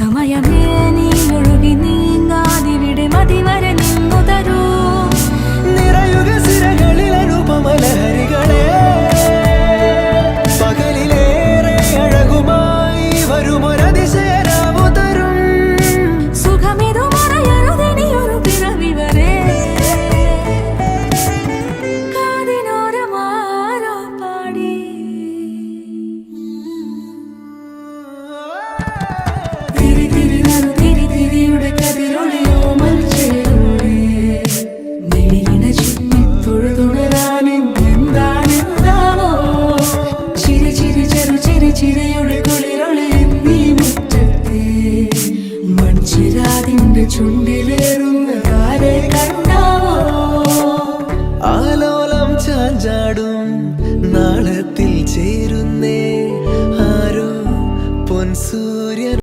സമയമേ നീ ഒഴുകി നീങ്ങാതിവിടെ മതിവരെ നിന്നു തരൂ. നിറയുക സിരകളിൽ അനുപമലഹരികളെ, പകലിലേറെ അഴകുമായി വരുമൊരതിശയരാവു തരും. സുഖമിതു മറയരുതെനിയൊരു പിറവി വരെ. കാതിനോരമാരോ പാടി തിരി തിരി നറു തിരി തിരിയുടെ കതിരൊളിയോ മൽച്ചേരോടെ വെളിയിട ചുറ്റി തൊഴുതുണരാനെന്താണെന്താവോ. ചിരി ചിരി ചെറു ചിരി ചിരിയുടെ കുളിരൊളി നീ മുറ്റത്തെ മൺചിരാതിന്റെ ചുണ്ടിലെ